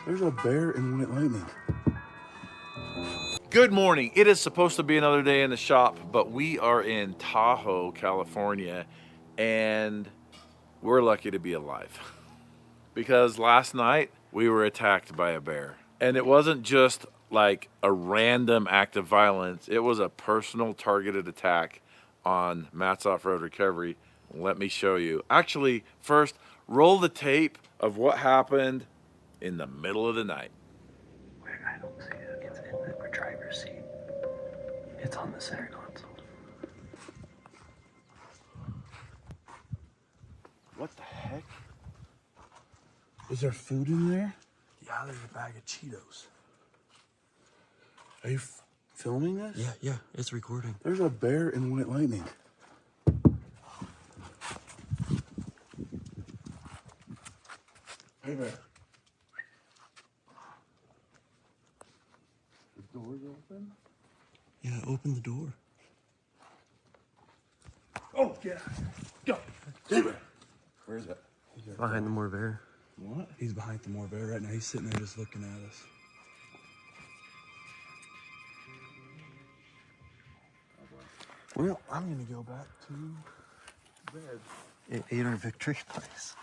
There's a bear in White Lightning. Good morning. It is supposed to be another day in the shop, but we are in Tahoe, California, and we're lucky to be alive. Because last night we were attacked by a bear. And it wasn't just like a random act of violence, it was a personal targeted attack on Matt's Off-Road Recovery. Let me show you. Actually, first, roll the tape of what happened in the middle of the night. Where? I don't see it. It's in the driver's seat. It's on the center console. What the heck? Is there food in there? Yeah, there's a bag of Cheetos. Are you filming this? Yeah, it's recording. There's a bear in White Lightning. Hey there. The door's open? Yeah, open the door. Oh, get out. Go. Hey there. Where is it? Behind the MORR bear. What? He's behind the MORR bear right now. He's sitting there just looking at us. Well, I'm gonna go back to bed. It ate our victory place.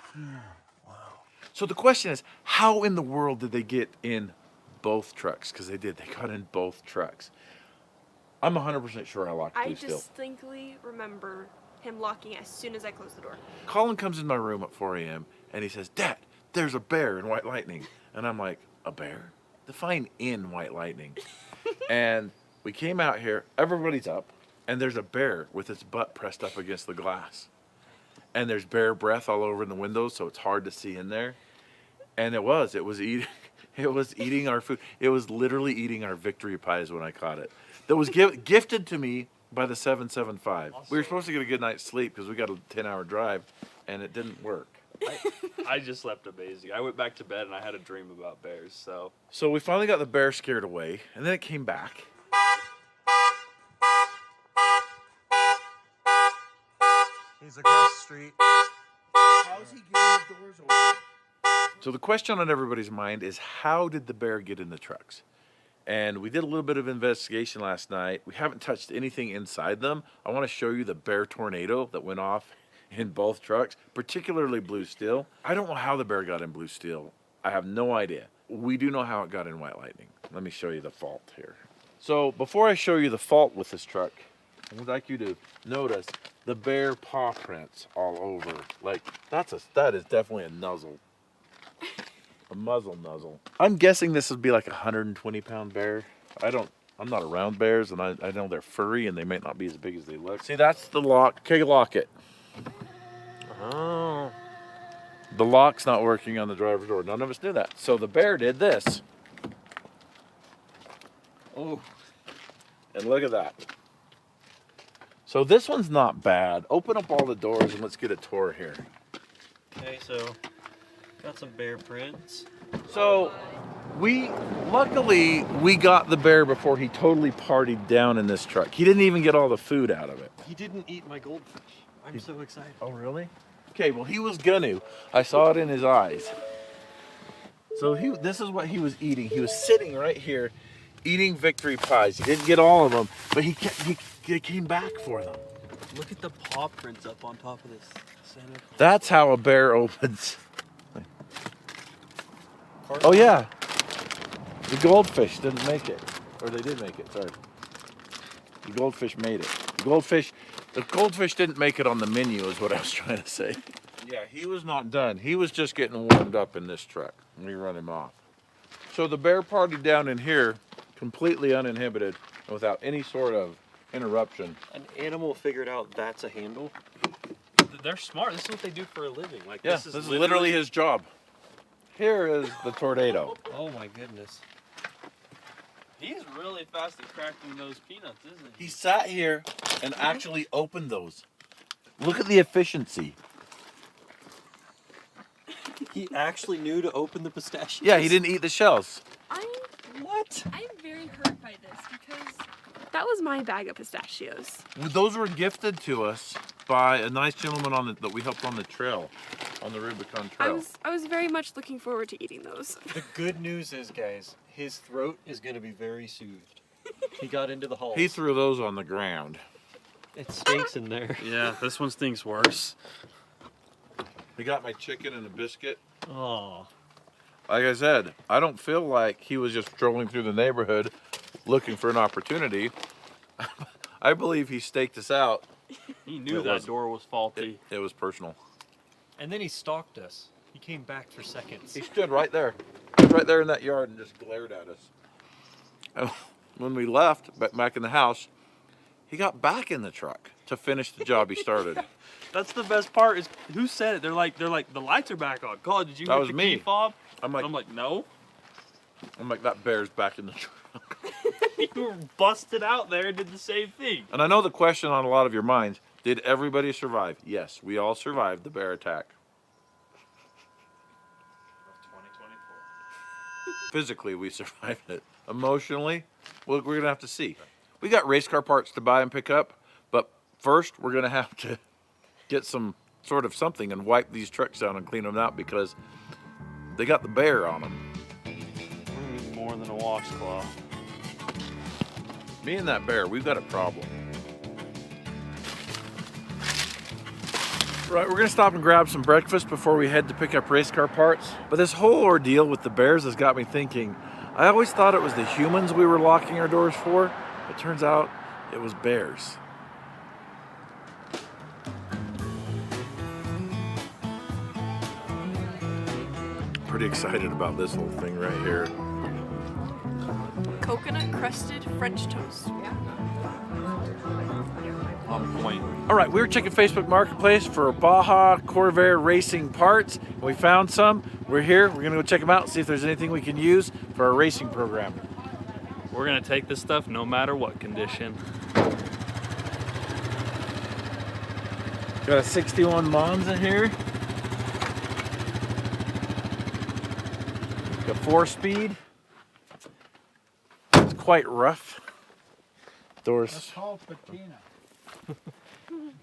Wow. So the question is, how in the world did they get in both trucks? Because they did. They got in both trucks. I'm 100% sure I locked Blue I still. distinctly remember him locking as soon as I closed the door. Colin comes in my room at 4 a.m. and he says, Dad, there's a bear in White Lightning. And I'm like, a bear? Define in White Lightning. And we came out here, everybody's up, and there's a bear with its butt pressed up against the glass. And there's bear breath all over in the windows, so it's hard to see in there. And it was eating our food. It was literally eating our victory pies when I caught it. That was gifted to me by the 775. We were supposed to get a good night's sleep because we got a 10-hour drive, and it didn't work. I just slept amazing. I went back to bed and I had a dream about bears, so. So we finally got the bear scared away, and then it came back. He's across the street. How's he getting the doors open? So the question on everybody's mind is, how did the bear get in the trucks? And we did a little bit of investigation last night. We haven't touched anything inside them. I want to show you the bear tornado that went off in both trucks, particularly Blue Steel. I don't know how the bear got in Blue Steel. I have no idea. We do know how it got in White Lightning. Let me show you the fault here. So before I show you the fault with this truck, I would like you to notice the bear paw prints all over. Like, that is definitely a nuzzle. A muzzle nuzzle. I'm guessing this would be like a 120-pound bear. I'm not around bears, and I know they're furry and they might not be as big as they look. See, that's the lock. Okay, lock it. Oh. The lock's not working on the driver's door. None of us knew that. So the bear did this. Oh. And look at that. So this one's not bad. Open up all the doors and let's get a tour here. Okay, so got some bear prints. So luckily we got the bear before he totally partied down in this truck. He didn't even get all the food out of it. He didn't eat my goldfish. I'm so excited. Oh, really? Okay, well, he was gonna. I saw it in his eyes. So this is what he was eating. He was sitting right here eating victory pies. He didn't get all of them, but he came back for them. Look at the paw prints up on top of this center. That's how a bear opens. Oh, yeah. The goldfish didn't make it. Or they did make it, sorry. The goldfish made it. The goldfish didn't make it on the menu is what I was trying to say. Yeah, he was not done. He was just getting warmed up in this truck. We run him off. So the bear partied down in here, completely uninhibited, and without any sort of interruption. An animal figured out that's a handle. They're smart. This is what they do for a living. Like, Yeah, this is literally his job. Here is the tornado. Oh my goodness. He's really fast at cracking those peanuts, isn't he? He sat here and actually opened those. Look at the efficiency. He actually knew to open the pistachios. Yeah, he didn't eat the shells. What? I'm very hurt by this because that was my bag of pistachios. Those were gifted to us by a nice gentleman that we helped on the trail. on the Rubicon I Trail. was very much looking forward to eating those. The good news is, guys, his throat is going to be very soothed. He got into the hole. He threw those on the ground. It stinks in there. Yeah, this one stinks worse. He got my chicken and a biscuit. Oh. Like I said, I don't feel like he was just strolling through the neighborhood looking for an opportunity. I believe he staked us out. He knew It that was- door was faulty. It was personal. And then he stalked us. He came back for seconds. He stood right there. He was right there in that yard and just glared at us. And when we left, back in the house, he got back in the truck to finish the job he started. That's the best part. Is who said it? They're like the lights are back on. God, did you That hit was the me. key fob? I'm I'm like, like, no. that bear's back in the truck. You were busted out there and did the same thing. And I know the question on a lot of your minds, did everybody survive? Yes, we all survived the bear attack. 2024. Physically, we survived it. Emotionally, well, we're going to have to see. We got race car parts to buy and pick up, but first we're going to have to get some sort of something and wipe these trucks down and clean them out because they got the bear on them. We need more than a washcloth. Me and that bear, we've got a problem. Right, we're gonna stop and grab some breakfast before we head to pick up race car parts. But this whole ordeal with the bears has got me thinking, I always thought it was the humans we were locking our doors for. It turns out it was bears. Pretty excited about this whole thing right here. Coconut crusted French toast. On point. All right, we were checking Facebook Marketplace for Baja Corvair racing parts. We found some. We're here. We're gonna go check them out and see if there's anything we can use for our racing program. We're gonna take this stuff no matter what condition. Got a 61 Monza here. Got 4-speed. It's quite rough. Doors. called patina.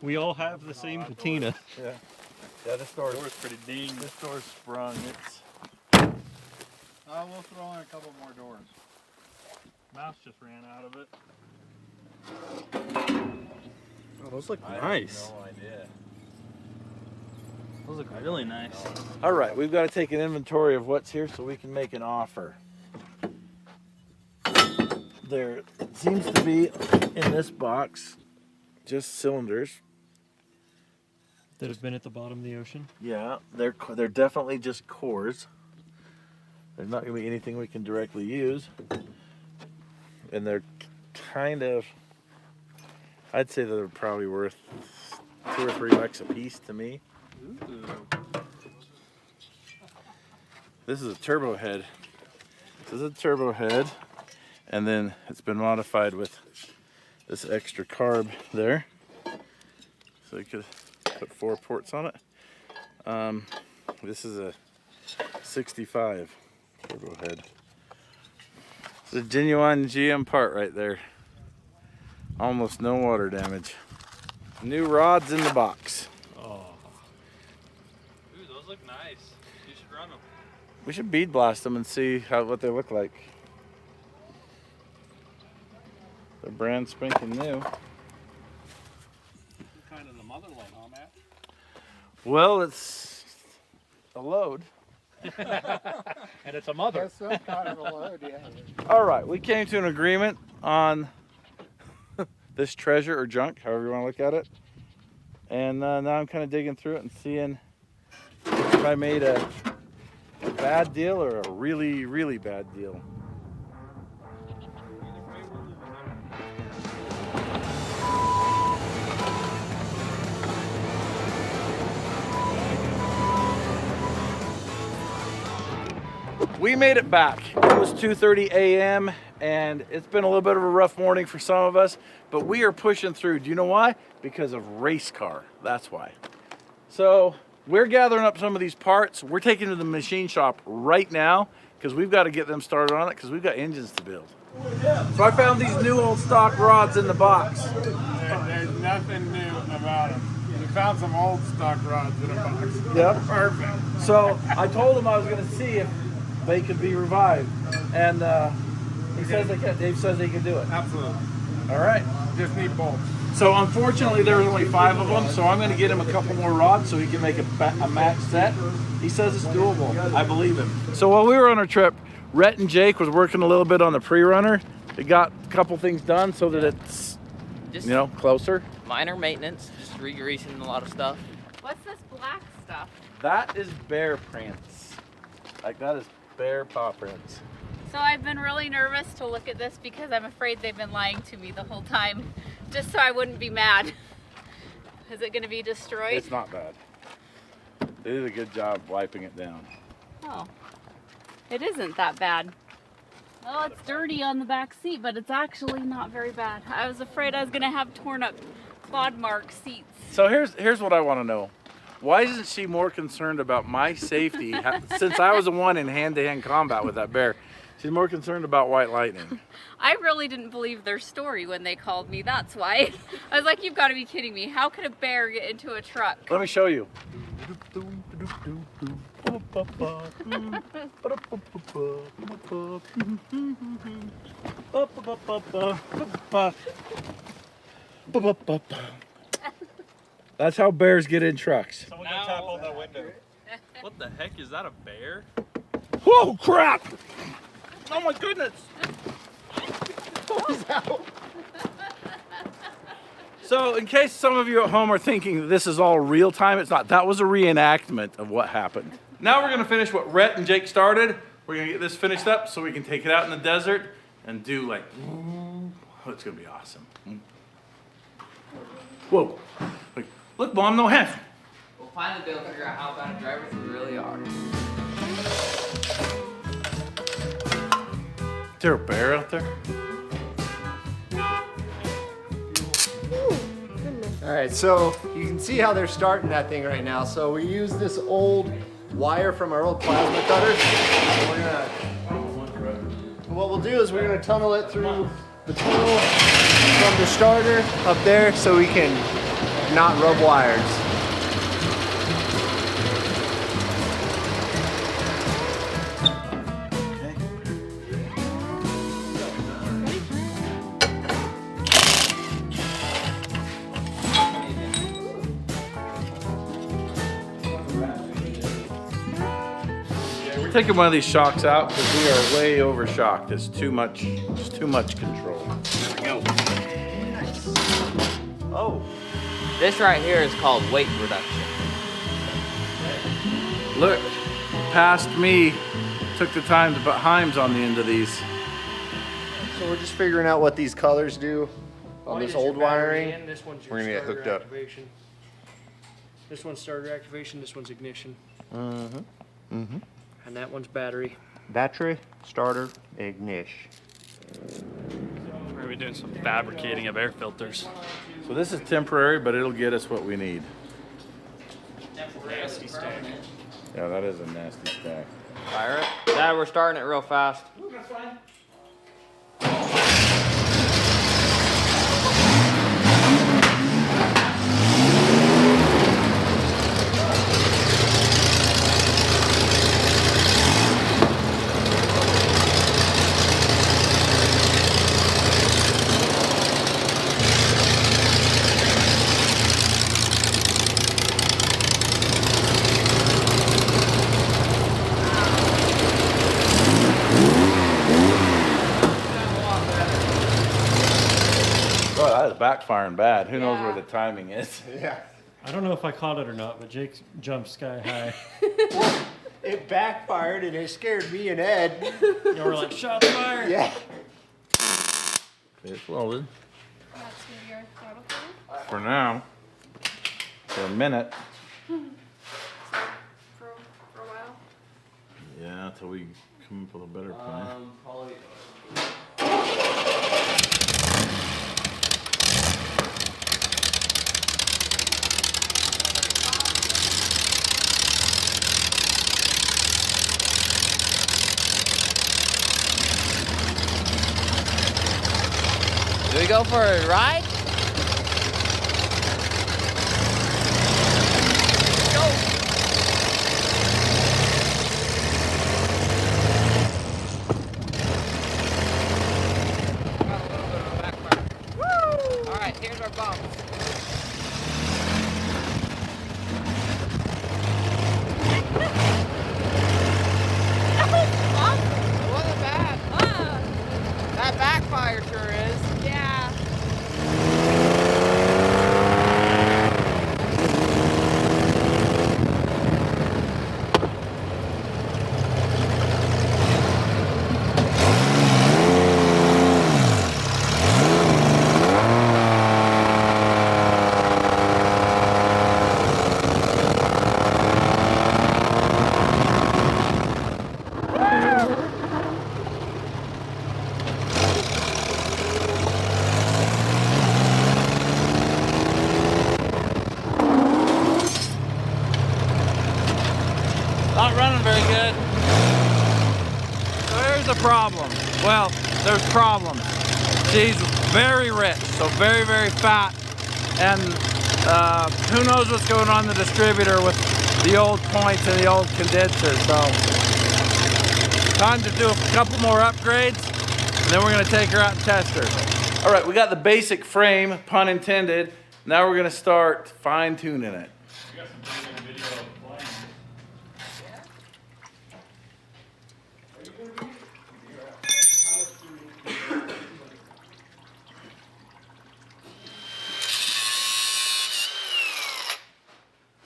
We all have the same patina. Yeah, this door's pretty dinged. This door's sprung. It's We'll throw in a couple more doors. Mouse just ran out of it. Oh, those look I nice. have no idea. Those look really nice. All right, we've got to take an inventory of what's here so we can make an offer. There seems to be in this box just cylinders. That have been at the bottom of the ocean. Yeah, they're definitely just cores. There's not going to be anything we can directly use. And they're kind of, I'd say they're probably worth $2 or $3 a piece to me. Ooh. This is a turbo head. This is a turbo head, and then it's been modified with this extra carb there, so you could put 4 ports on it. This is a 65 turbo head. It's a genuine GM part right there. Almost no water damage. New rods in the box. Oh. Ooh, those look nice. You should run them. We should bead blast them and see what they look like. They're brand spanking new. Kind of the motherlode, huh, Matt? Well, it's a load. And it's a mother. That's some kind of a load, yeah. All right, we came to an agreement on this treasure or junk, however you want to look at it. And now I'm kind of digging through it and seeing if I made a bad deal or a really, really bad deal. We made it back. It was 2:30 a.m. and it's been a little bit of a rough morning for some of us, but we are pushing through. Do you know why? Because of race car. That's why. So we're gathering up some of these parts. We're taking to the machine shop right now because we've got to get them started on it because we've got engines to build. So I found these new old stock rods in the box. There's nothing new about them. You found some old stock rods in a box. Yep. Perfect. So I told him I was going to see if they could be revived, and he says they can. Dave says they can do it. Absolutely. All right. Just need bolts. So unfortunately, there was only 5 of them. So I'm going to get him a couple more rods so he can make a match set. He says it's doable. I believe him. So while we were on our trip, Rhett and Jake was working a little bit on the pre-runner. They got a couple things done so that it's, Just you know, closer. minor maintenance, just re-greasing a lot of stuff. What's this black stuff? That is bear prints. Like that is bear paw prints. So I've been really nervous to look at this because I'm afraid they've been lying to me the whole time, just so I wouldn't be mad. Is it going to be destroyed? It's not bad. They did a good job wiping it down. Oh, it isn't that bad. Well, it's dirty on the back seat, but it's actually not very bad. I was afraid I was going to have torn up quad mark seats. So here's what I want to know. Why isn't she more concerned about my safety since I was the one in hand-to-hand combat with that bear? She's more concerned about white lightning. I really didn't believe their story when they called me, that's why. I was like, you've got to be kidding me. How could a bear get into a truck? Let me show you. That's how bears get in trucks. Someone go tap on that window. What the heck? Is that a bear? Whoa, crap! Oh my goodness! So, in case some of you at home are thinking this is all real time, it's not. That was a reenactment of what happened. Now we're gonna finish what Rhett and Jake started. We're gonna get this finished up so we can take it out in the desert and do like, oh, it's gonna be awesome. Whoa! Look, Mom, no hands. We'll finally be able to figure out how bad drivers we really are. Is there a bear out there? All right, so you can see how they're starting that thing right now. So we use this old wire from our old plasma cutter. And what we'll do is we're gonna tunnel it through the tunnel from the starter up there so we can not rub wires. We're taking one of these shocks out because we are way over shocked. It's too much control. There we go. Oh. This right here is called weight reduction. Look, past me took the time to put Heims on the end of these. So we're just figuring out what these colors do on this old wiring. This one's We're gonna get hooked up. activation. This one's starter activation, this one's ignition. And that one's battery. Battery, starter, ignition. We're gonna be doing some fabricating of air filters. So this is temporary, but it'll get us what we need. Nasty stack. Yeah, that is a nasty stack. Fire it. Dad, we're starting it real fast. Oh, that is backfiring bad. Who knows where the timing is? Yeah. I don't know if I caught it or not, but Jake jumped sky high. It backfired and it scared me and Ed. You were like, shots fired. Yeah. It's welded That's gonna be our throttle code. for now. For a minute. For a while. Yeah, until we come up with a better plan. Probably. Do we go for a ride? the problem? Well, there's problems. She's very rich, so very, very fat. And who knows what's going on in the distributor with the old points and the old condensers. So time to do a couple more upgrades, and then we're gonna take her out and test her. All right, we got the basic frame, pun intended. Now we're gonna start fine tuning it.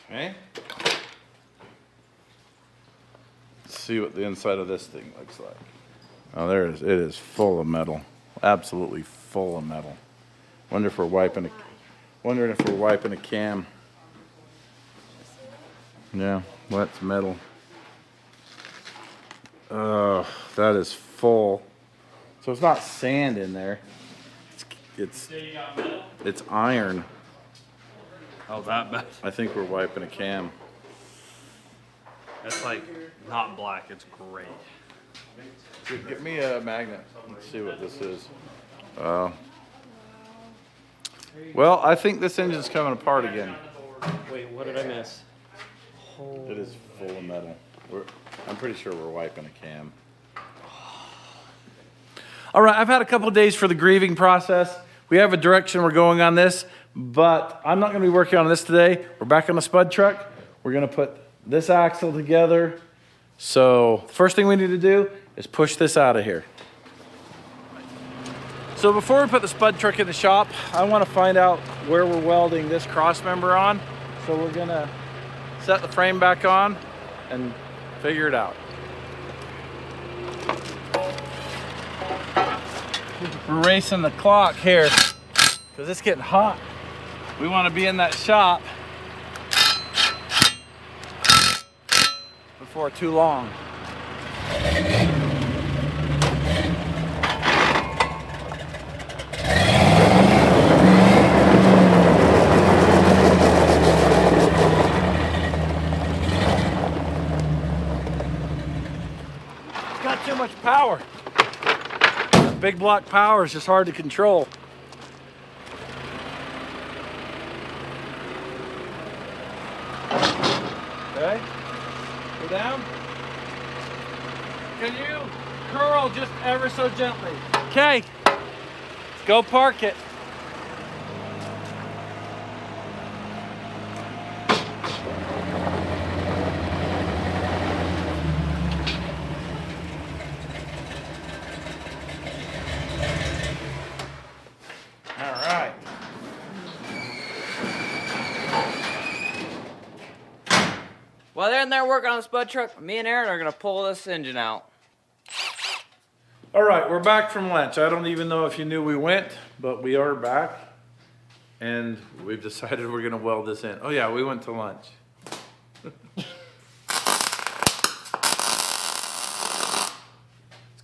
Okay. Let's see what the inside of this thing looks like. Oh, there it is. It is full of metal. Absolutely full of metal. Wondering if we're wiping a cam. Yeah, wet metal. That is full. So it's not sand in there. It's iron. Oh, that bad. I think we're wiping a cam. That's like not black, it's gray. Get me a magnet. Let's see what this is. Well, I think this engine's coming apart again. Wait, what did I miss? It is full of metal. I'm pretty sure we're wiping a cam. All right, I've had a couple of days for the grieving process. We have a direction we're going on this, but I'm not going to be working on this today. We're back on the Spud truck. We're going to put this axle together. So first thing we need to do is push this out of here. So before we put the Spud truck in the shop, I want to find out where we're welding this cross member on. So we're going to set the frame back on and figure it out. We're racing the clock here because it's getting hot. We want to be in that shop before too long. It's got too much power. Big block power is just hard to control. Okay, go down. Can you curl just ever so gently? Okay, let's go park it. While they're in there working on the Spud truck, me and Aaron are gonna pull this engine out. All right, we're back from lunch. I don't even know if you knew we went, but we are back. And we've decided we're gonna weld this in. Oh yeah, we went to lunch. It's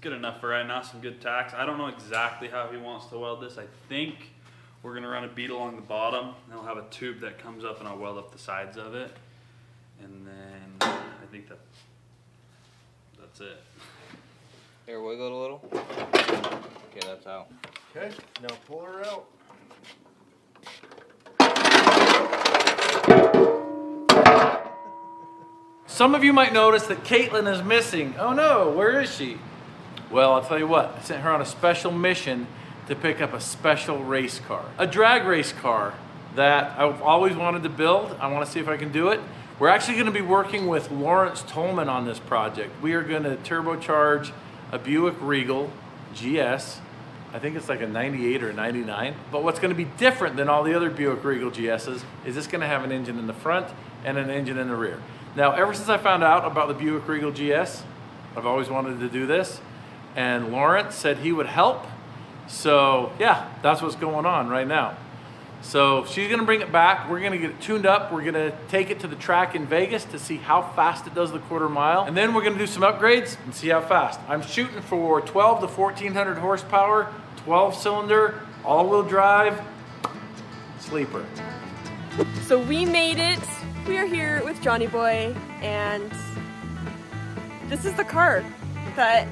good enough for right now, some good tacks. I don't know exactly how he wants to weld this. I think we're gonna run a bead along the bottom, and I'll have a tube that comes up and I'll weld up the sides of it. And then I think that's it. Here, wiggle it a little. Okay, that's out. Okay, now pull her out. Some of you might notice that Caitlin is missing. Oh no, where is she? Well, I'll tell you what, I sent her on a special mission to pick up a special race car. A drag race car that I've always wanted to build. I want to see if I can do it. We're actually going to be working with Lawrence Tolman on this project. We are going to turbocharge a Buick Regal GS. I think it's like a 98 or a 99. But what's going to be different than all the other Buick Regal GSs is it's going to have an engine in the front and an engine in the rear. Now, ever since I found out about the Buick Regal GS, I've always wanted to do this. And Lawrence said he would help. So yeah, that's what's going on right now. So she's gonna bring it back. We're gonna get it tuned up. We're gonna take it to the track in Vegas to see how fast it does the quarter mile. And then we're gonna do some upgrades and see how fast. I'm shooting for 12 to 1400 horsepower, 12 cylinder, all wheel drive, sleeper. So we made it. We are here with Johnny Boy, and this is the car. that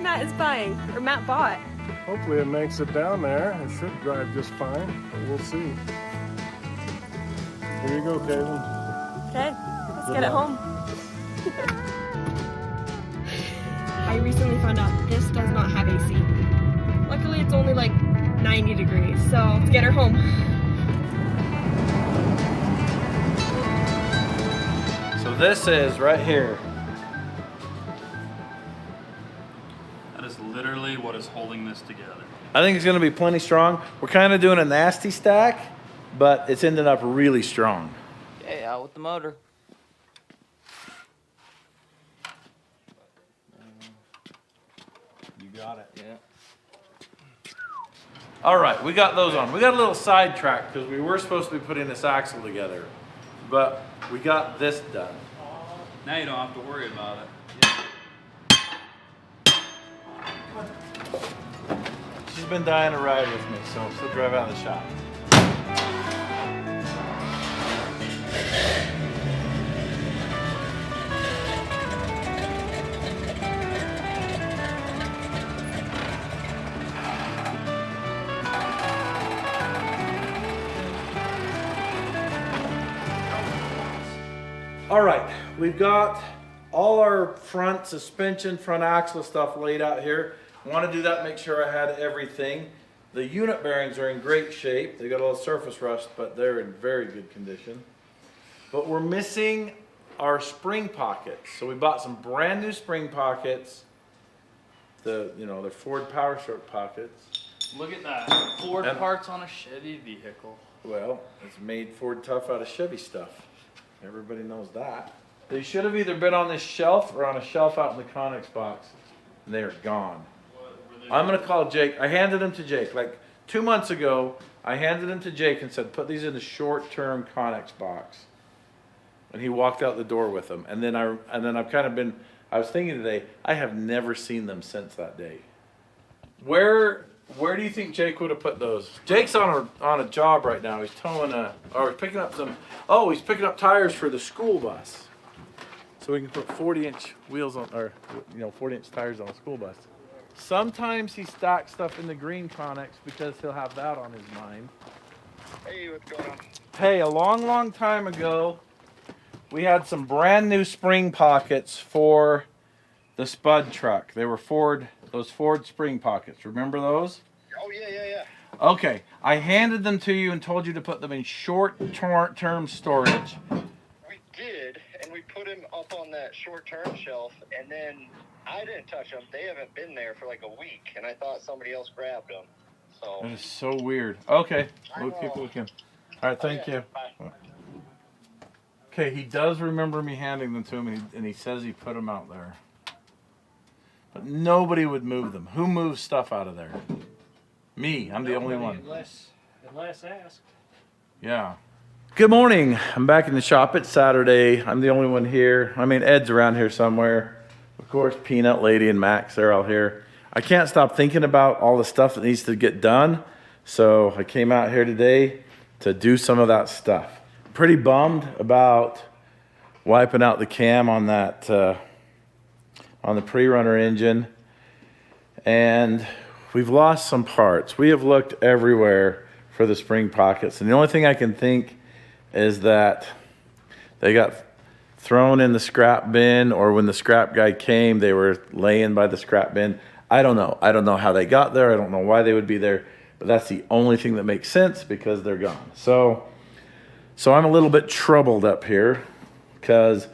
Matt is buying, or Matt bought. Hopefully it makes it down there. It should drive just fine, but we'll see. Here you go, Caitlin. Okay, let's get it home. I recently found out this does not have AC. Luckily, it's only like 90 degrees, so let's get her home. So this is right here. That is literally what is holding this together. I think it's gonna be plenty strong. We're kind of doing a nasty stack, but it's ended up really strong. Okay, out with the motor. You got it. Yeah. All right, we got those on. We got a little sidetrack because we were supposed to be putting this axle together, but we got this done. Now you don't have to worry about it. She's been dying to ride with me, so she'll drive out of the shop. All right, we've got all our front suspension, front axle stuff laid out here. I want to do that, make sure I had everything. The unit bearings are in great shape. They got a little surface rust, but they're in very good condition. But we're missing our spring pockets. So we bought some brand new spring pockets. They're Ford Power Stroke pockets. Look at that. Ford parts on a Chevy vehicle. Well, it's made Ford Tough out of Chevy stuff. Everybody knows that. They should have either been on this shelf or on a shelf out in the Connex box. And they're gone. I'm gonna call Jake. I handed them to Jake. Like 2 months ago, I handed them to Jake and said, put these in the short-term Connex box. And he walked out the door with them. And then I've kind of been, I was thinking today, I have never seen them since that day. Where do you think Jake would have put those? Jake's on a job right now. He's towing he's picking up he's picking up tires for the school bus. So we can put 40-inch wheels on, 40-inch tires on a school bus. Sometimes he stacks stuff in the green Connex because he'll have that on his mind. Hey, what's going on? Hey, a long time ago, we had some brand new spring pockets for the Spud truck. They were those Ford spring pockets. Remember those? Oh, yeah. Okay, I handed them to you and told you to put them in short-term storage. We did, and we put them up on that short-term shelf, and then I didn't touch them. They haven't been there for like a week, and I thought somebody else grabbed them. So That is so weird. Okay, we'll keep looking. All right, thank you. Bye. Okay, he does remember me handing them to him, and he says he put them out there. But nobody would move them. Who moves stuff out of there? Me. I'm the only one. Unless asked. Yeah. Good morning. I'm back in the shop. It's Saturday. I'm the only one here. I mean, Ed's around here somewhere. Of course, Peanut Lady and Max, they're all here. I can't stop thinking about all the stuff that needs to get done. So I came out here today to do some of that stuff. Pretty bummed about wiping out the cam on that, on the pre-runner engine. And we've lost some parts. We have looked everywhere for the spring pockets. And the only thing I can think is that they got thrown in the scrap bin, or when the scrap guy came, they were laying by the scrap bin. I don't know. I don't know how they got there. I don't know why they would be there. But that's the only thing that makes sense because they're gone. So I'm a little bit troubled up here because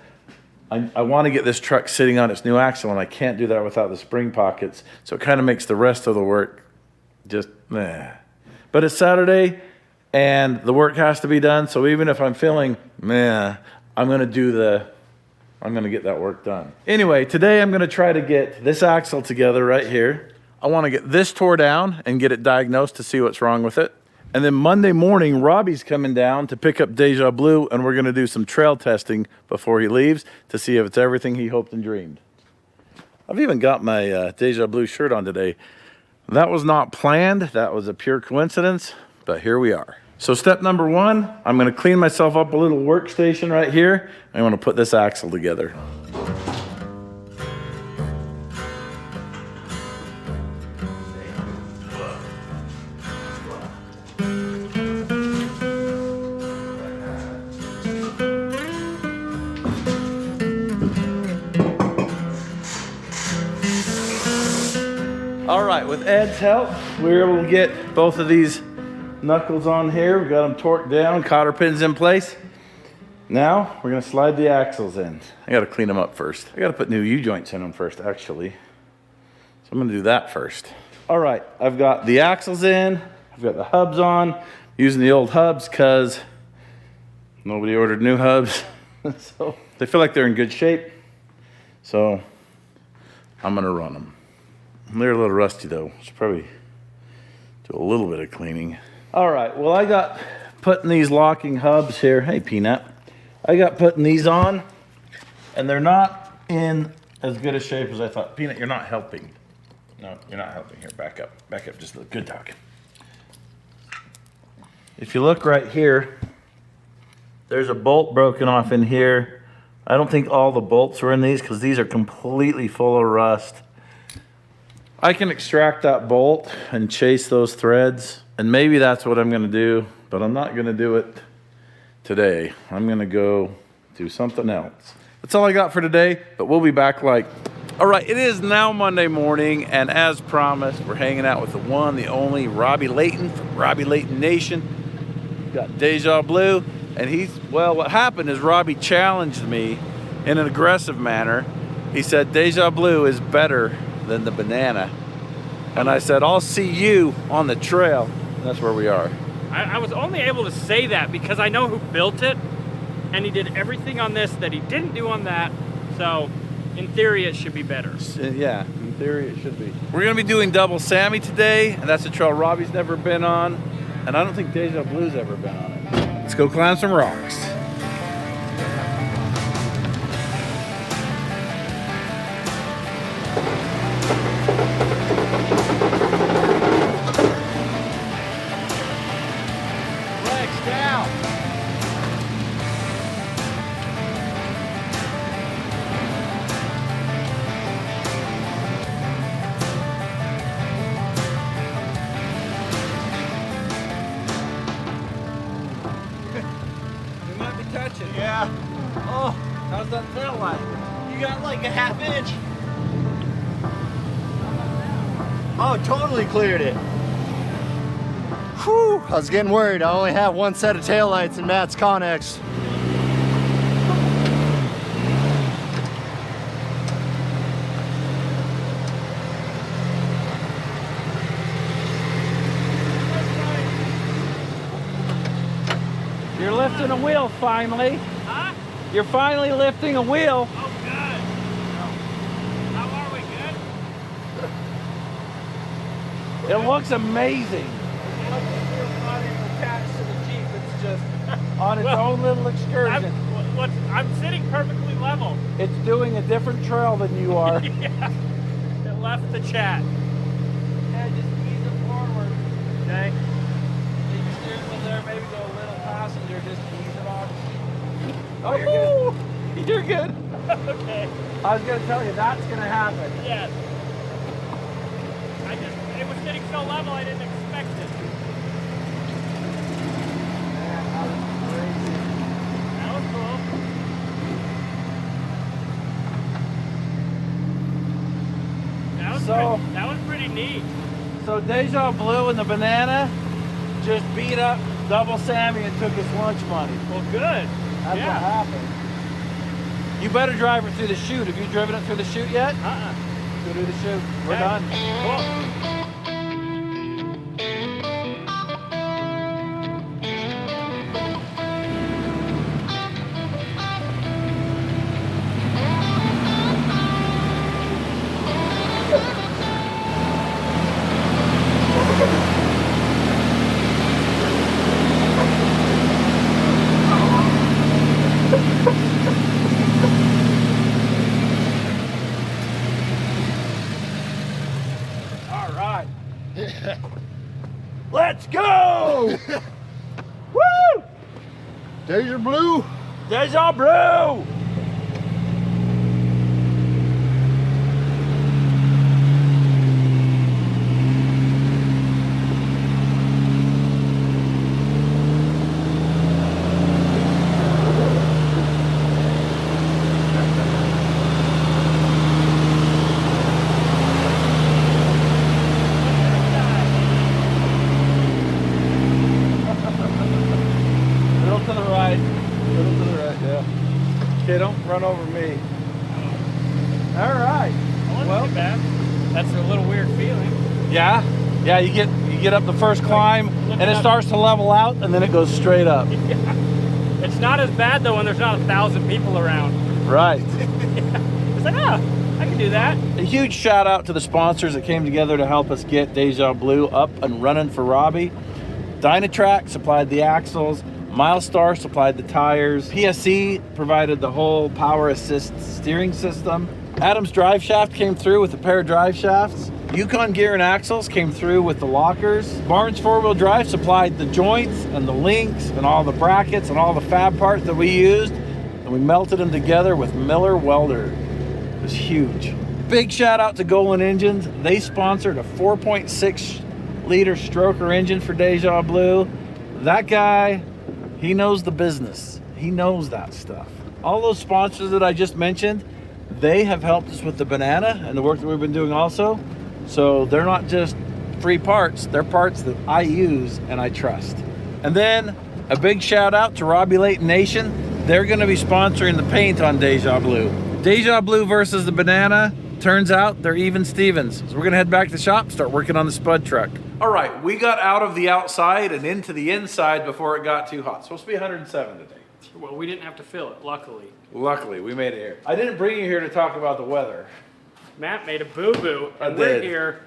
I want to get this truck sitting on its new axle, and I can't do that without the spring pockets. So it kind of makes the rest of the work just meh. But it's Saturday, and the work has to be done. So even if I'm feeling meh, I'm going to get that work done. Anyway, today I'm going to try to get this axle together right here. I want to get this tore down and get it diagnosed to see what's wrong with it. And then Monday morning, Robbie's coming down to pick up Deja Blue, and we're going to do some trail testing before he leaves to see if it's everything he hoped and dreamed. I've even got my Deja Blue shirt on today. That was not planned. That was a pure coincidence, but here we are. So step number one, I'm going to clean myself up a little workstation right here. I want to put this axle together. All right, with Ed's help, we were able to get both of these knuckles on here. We got them torqued down, cotter pins in place. Now we're gonna slide the axles in. I gotta clean them up first. I gotta put new U-joints in them first, actually. So I'm gonna do that first. All right, I've got the axles in. I've got the hubs on. I'm using the old hubs because nobody ordered new hubs. So they feel like they're in good shape. So I'm gonna run them. They're a little rusty though. Should probably do a little bit of cleaning. All right, well I got putting these locking hubs here. Hey Peanut. I got putting these on and they're not in as good a shape as I thought. Peanut, you're not helping. No, you're not helping. Here, back up. Back up just a little. Good dog. If you look right here, there's a bolt broken off in here. I don't think all the bolts were in these because these are completely full of rust. I can extract that bolt and chase those threads, and maybe that's what I'm gonna do, but I'm not gonna do it today. I'm gonna go do something else. That's all I got for today, but we'll be back all right, it is now Monday morning, and as promised, we're hanging out with the one, the only Robbie Layton from Robbie Layton Nation. We've got Deja Blue, and well, what happened is Robbie challenged me in an aggressive manner. He said, Deja Blue is better than the banana. And I said, I'll see you on the trail. And that's where we are. I was only able to say that because I know who built it, and he did everything on this that he didn't do on that. So in theory, it should be better. Yeah, in theory, it should be. We're gonna be doing Double Sammy today, and that's a trail Robbie's never been on, and I don't think Deja Blue's ever been on it. Let's go climb some rocks. Yeah. Oh, how's that feel like? You got like a half inch. Oh, totally cleared it. Whew, I was getting worried. I only have one set of taillights in Matt's Connex. You're lifting a wheel finally. Huh? You're finally lifting a wheel. Oh, good. How are we, good? It looks amazing. It's just On its own little excursion. I'm sitting perfectly level. It's doing a different trail than you are. Yeah. It left the chat. Yeah, just ease it forward. Okay. Leave your steering wheel there, maybe go a little passenger, just ease it on. Oh, you're good. You're good. Okay. I was gonna tell you, that's gonna happen. Yeah. It was sitting so level I didn't expect it. Man, that was crazy. That was cool. That was pretty neat. So Deja Blue and the banana just beat up Double Sammy and took his lunch money. Well, good. That's what happened. You better drive her through the chute. Have you driven it through the chute yet? Go do the chute. We're done. Cool. Let's go! Woo! Deja Blue. Deja Blue! run over me. All right. Well, too bad. That's a little weird feeling. Yeah, yeah. You get up the first climb, and it starts to level out, and then it goes straight up. Yeah. It's not as bad though when there's not 1,000 people around. Right. It's like, I can do that. A huge shout out to the sponsors that came together to help us get Deja Blue up and running for Robbie. Dynatrack supplied the axles. Milestar supplied the tires. PSC provided the whole power assist steering system. Adams Drive Shaft came through with a pair of drive shafts. Yukon Gear and Axles came through with the lockers. Barnes 4-wheel drive supplied the joints and the links and all the brackets and all the fab parts that we used. And we melted them together with Miller Welder. It was huge. Big shout out to Golan Engines. They sponsored a 4.6 liter stroker engine for Deja Blue. That guy, he knows the business. He knows that stuff. All those sponsors that I just mentioned, they have helped us with the banana and the work that we've been doing also. So they're not just free parts, they're parts that I use and I trust. And then a big shout out to Robbie Layton Nation. They're gonna be sponsoring the paint on Deja Blue. Deja Blue versus the banana, turns out they're even Stevens. So we're gonna head back to the shop, start working on the Spud truck. All right, we got out of the outside and into the inside before it got too hot. It's supposed to be 107 today. Well, we didn't have to fill it, luckily. Luckily, we made it here. I didn't bring you here to talk about the weather. Matt made a boo-boo, and we're here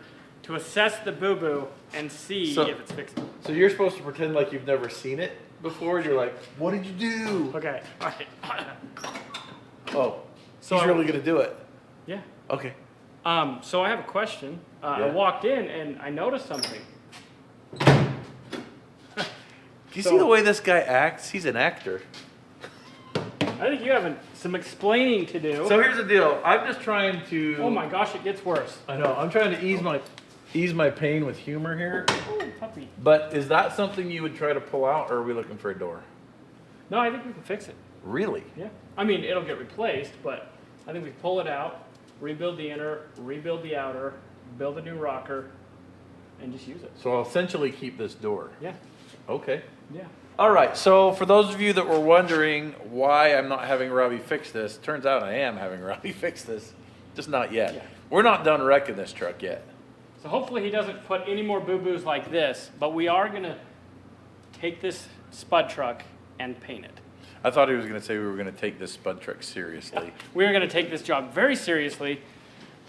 to assess the boo-boo and see if it's fixable. So you're supposed to pretend like you've never seen it before. You're like, what did you do? Okay, all right. Oh, so he's really gonna do it. Yeah. Okay. So I have a question. I walked in and I noticed something. Do you see the way this guy acts? He's an actor. I think you have some explaining to do. So here's the deal. I'm just trying to. Oh my gosh, it gets worse. I know. I'm trying to ease my pain with humor here. Oh, puppy. But is that something you would try to pull out, or are we looking for a door? No, I think we can fix it. Really? Yeah. I mean, it'll get replaced, but I think we pull it out, rebuild the inner, rebuild the outer, build a new rocker, and just use it. So I'll essentially keep this door. Yeah. Okay. Yeah. All right, so for those of you that were wondering why I'm not having Robbie fix this, turns out I am having Robbie fix this, just not yet. Yeah. We're not done wrecking this truck yet. So hopefully he doesn't put any more boo-boos like this, but we are gonna take this Spud truck and paint it. I thought he was gonna say we were gonna take this Spud truck seriously. We are gonna take this job very seriously,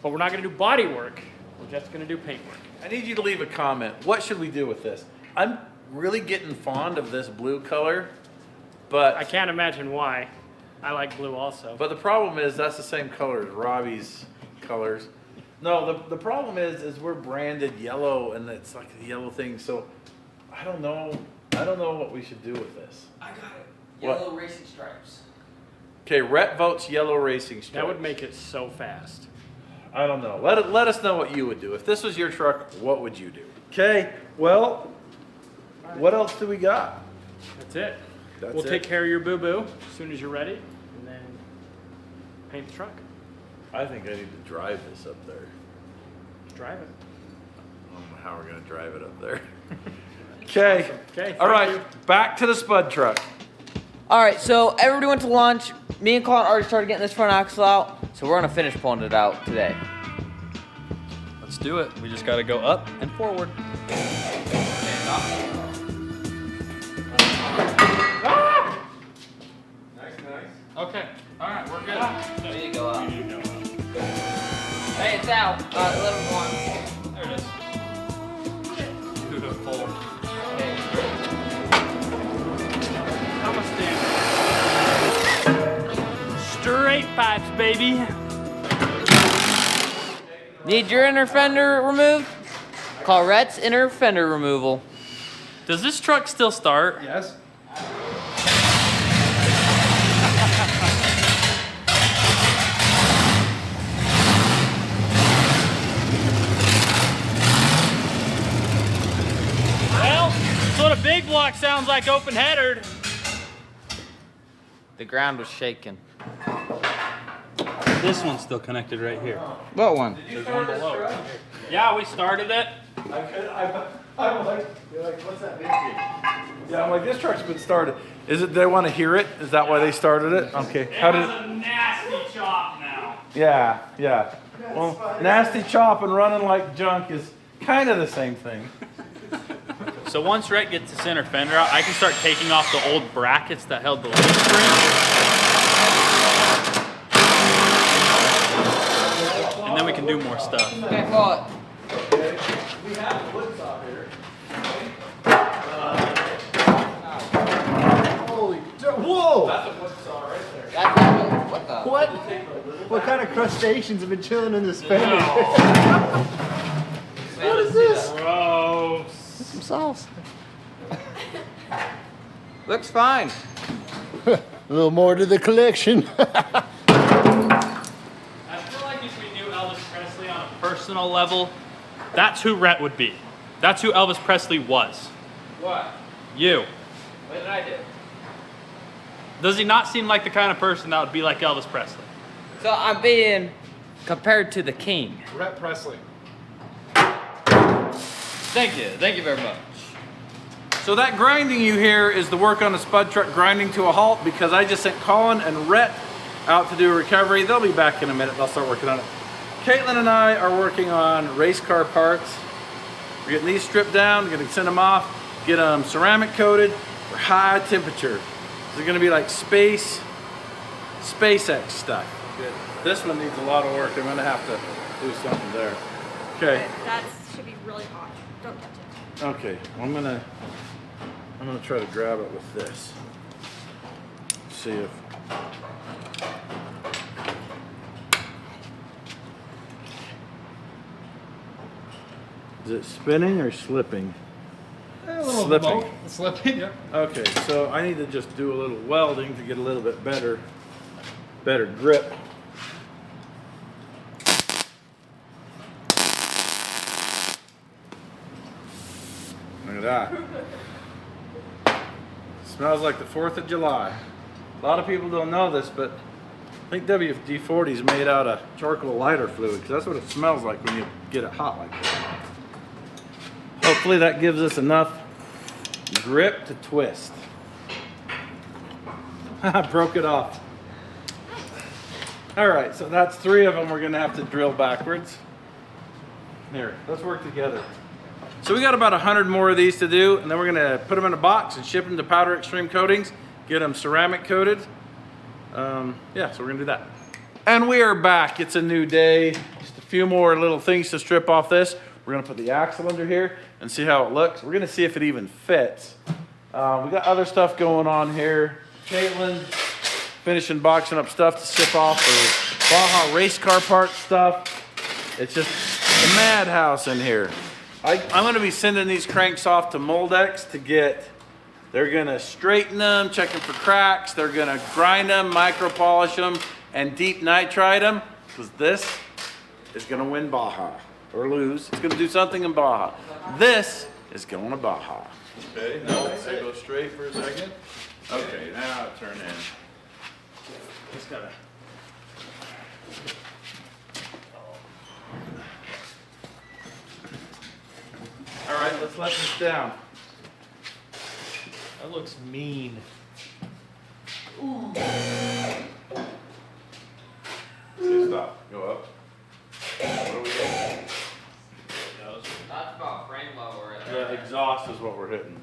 but we're not gonna do body work. We're just gonna do paint work. I need you to leave a comment. What should we do with this? I'm really getting fond of this blue color, but I can't imagine why. I like blue also. But the problem is that's the same color as Robbie's colors. No, the problem is we're branded yellow and it's like a yellow thing. So I don't know what we should do with this. I got it. Yellow racing stripes. Okay, Rhett votes yellow racing stripes. That would make it so fast. I don't know. Let us know what you would do. If this was your truck, what would you do? Okay, well, what else do we got? That's it. That's we'll it. take care of your boo-boo as soon as you're ready, and then paint the truck. I think I need to drive this up there. Drive it. I don't know how we're gonna drive it up there. Okay. Okay. All right, you. back to the Spud truck. All right, so everybody went to lunch. Me and Colin already started getting this front axle out, so we're gonna finish pulling it out today. Let's do it. We just got to go up and forward. Okay. All right, we're good. There you go out. Hey, it's out. 11-1. There it is. Beautiful. Straight pipes, baby. Need your inner fender removed? Call Rhett's Inner Fender Removal. Does this truck still start? Yes. Well, that's what a big block sounds like open-headered. The ground was shaking. This one's still connected right here. What one? There's one below. Yeah, we started it. I'm like, you're like, what's that vintage? Yeah, I'm like, this truck's been started. Is it, they want to hear it? Is that why they started it? Okay. How did? It has a nasty chop now. Yeah, yeah. Well, nasty chop and running like junk is kind of the same thing. So once Rhett gets the center fender out, I can start taking off the old brackets that held the leaf spring. And then we can do more stuff. Okay, well, Okay. We have the wood saw here. Holy, whoa! That's a wood saw right there. what the? What? What kind of crustaceans have been chilling in this fender? What is this? Gross. Some sauce. Looks fine. A little more to the collection. I feel like if we knew Elvis Presley on a personal level, that's who Rhett would be. That's who Elvis Presley was. What? You. What did I do? Does he not seem like the kind of person that would be like Elvis Presley? So I'm being compared to the king. Rhett Presley. Thank you very much. So that grinding you hear is the work on the spud truck grinding to a halt because I just sent Colin and Rhett out to do a recovery. They'll be back in a minute. They'll start working on it. Caitlin and I are working on race car parts. We're getting these stripped down. We're going to send them off, get them ceramic coated for high temperature. They're going to be like SpaceX stuff. This one needs a lot of work. I'm going to have to do something there. Okay. That should be really hot. Don't touch it. Okay, I'm gonna try to grab it with this. See if is it spinning or slipping? Slipping. Slipping, yeah. Okay, so I need to just do a little welding to get a little bit better grip. Look at that. Smells like the 4th of July. A lot of people don't know this, but I think WD-40 is made out of charcoal lighter fluid because that's what it smells like when you get it hot like that. Hopefully that gives us enough grip to twist. I broke it off. All right, so that's 3 of them we're gonna have to drill backwards. Here, let's work together. So we got about 100 more of these to do, and then we're gonna put them in a box and ship them to Powder Extreme Coatings, get them ceramic coated. Yeah, so we're gonna do that. And we are back. It's a new day. Just a few more little things to strip off this. We're gonna put the axle under here and see how it looks. We're gonna see if it even fits. We got other stuff going on here. Caitlin finishing boxing up stuff to ship off for Baja race car part stuff. It's just a madhouse in here. I'm gonna be sending these cranks off to Moldex to get, they're gonna straighten them, checking for cracks, they're gonna grind them, micro polish them, and deep nitride them, because this is gonna win Baja, or lose. It's gonna do something in Baja. This is going to Baja. Okay, now let's go straight for a second. Okay, now turn in. Just gotta. All right, let's let this down. That looks mean. Ooh. Okay, stop. Go up. What do we get? That's about frame level right The there. exhaust is what we're hitting.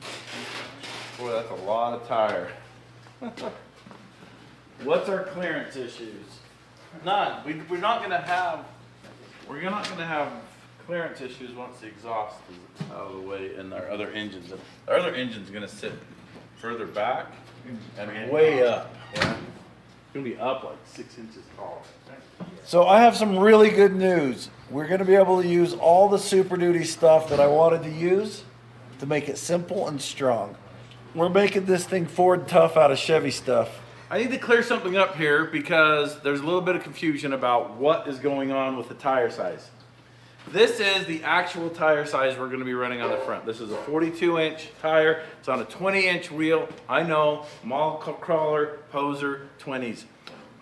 Boy, that's a lot of tire. What's our clearance issues? None. We're not gonna have clearance issues once the exhaust is out of the way and our other engines. Our other engine's gonna sit further back and way up. Yeah. It's gonna be up like 6 inches tall. So I have some really good news. We're gonna be able to use all the Super Duty stuff that I wanted to use to make it simple and strong. We're making this thing Ford tough out of Chevy stuff. I need to clear something up here because there's a little bit of confusion about what is going on with the tire size. This is the actual tire size we're gonna be running on the front. This is a 42-inch tire. It's on a 20-inch wheel. I know, mall crawler, poser, 20s.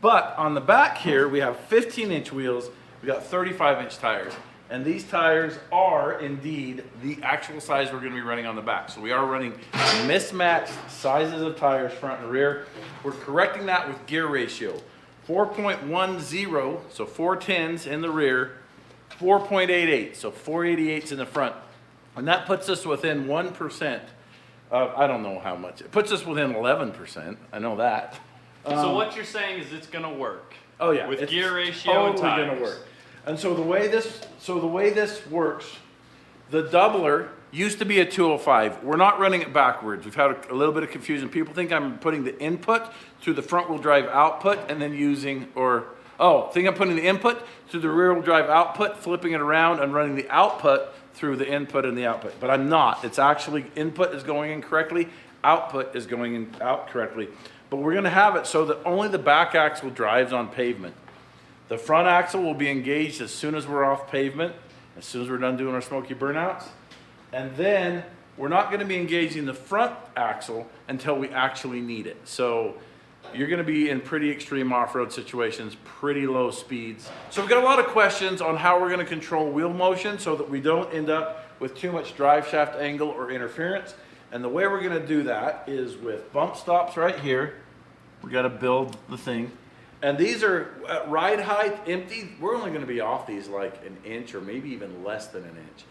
But on the back here, we have 15-inch wheels. We got 35-inch tires. And these tires are indeed the actual size we're going to be running on the back. So we are running mismatched sizes of tires front and rear. We're correcting that with gear ratio. 4.10, so 410s in the rear, 4.88, so 488s in the front. And that puts us within 1% of, I don't know how much. It puts us within 11%. I know that. So what you're saying is it's gonna work. Oh yeah, with it's gear ratio and totally tires. gonna work. And so the way this works, the doubler used to be a 205. We're not running it backwards. We've had a little bit of confusion. People think I'm putting the input through the front wheel drive output and then think I'm putting the input through the rear wheel drive output, flipping it around and running the output through the input and the output. But I'm not. It's actually input is going in correctly, output is going in out correctly. But we're gonna have it so that only the back axle drives on pavement. The front axle will be engaged as soon as we're off pavement, as soon as we're done doing our smoky burnouts. And then we're not gonna be engaging the front axle until we actually need it. So you're gonna be in pretty extreme off-road situations, pretty low speeds. So we've got a lot of questions on how we're gonna control wheel motion so that we don't end up with too much drive shaft angle or interference. And the way we're gonna do that is with bump stops right here. We gotta build the thing. And these are at ride height, empty. We're only gonna be off these like an inch or maybe even less than an inch.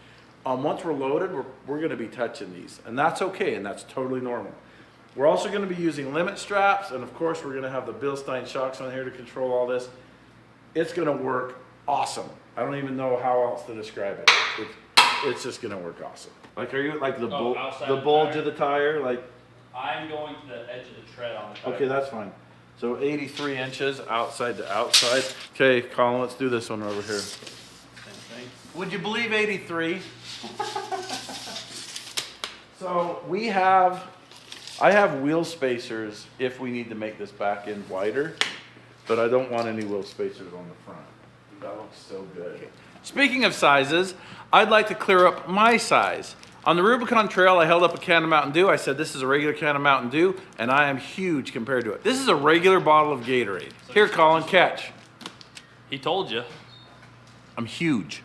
Once we're loaded, we're gonna be touching these. And that's okay, and that's totally normal. We're also gonna be using limit straps, and of course we're gonna have the Bilstein shocks on here to control all this. It's gonna work awesome. I don't even know how else to describe it. It's just gonna work awesome. Like, are you like the bulge of the tire? Like, I'm going to the edge of the tread on the tire. okay, that's fine. So 83 inches outside to outside. Okay, Colin, let's do this one over here. Same thing. Would you believe 83? So I have wheel spacers if we need to make this back end wider, but I don't want any wheel spacers on the front. That looks so good. Speaking of sizes, I'd like to clear up my size. On the Rubicon trail, I held up a can of Mountain Dew. I said, this is a regular can of Mountain Dew, and I am huge compared to it. This is a regular bottle of Gatorade. Here, Colin, catch. He told you. I'm huge.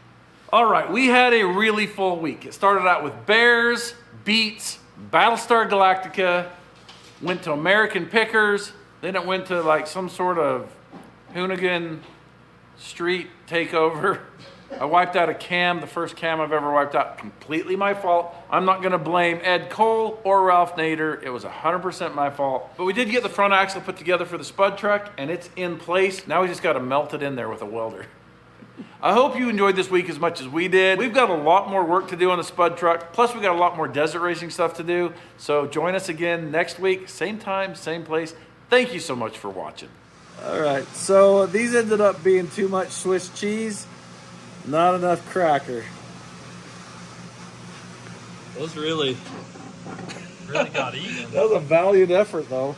All right, we had a really full week. It started out with Bears, Beats, Battlestar Galactica, went to American Pickers, then it went to like some sort of Hoonigan street takeover. I wiped out a cam, the first cam I've ever wiped out, completely my fault. I'm not gonna blame Ed Cole or Ralph Nader. It was 100% my fault. But we did get the front axle put together for the Spud truck, and it's in place. Now we just gotta melt it in there with a welder. I hope you enjoyed this week as much as we did. We've got a lot more work to do on the Spud truck, plus we got a lot more desert racing stuff to do. So join us again next week, same time, same place. Thank you so much for watching. All right, so these ended up being too much Swiss cheese, not enough cracker. Those really got eaten. That was a valiant effort, though.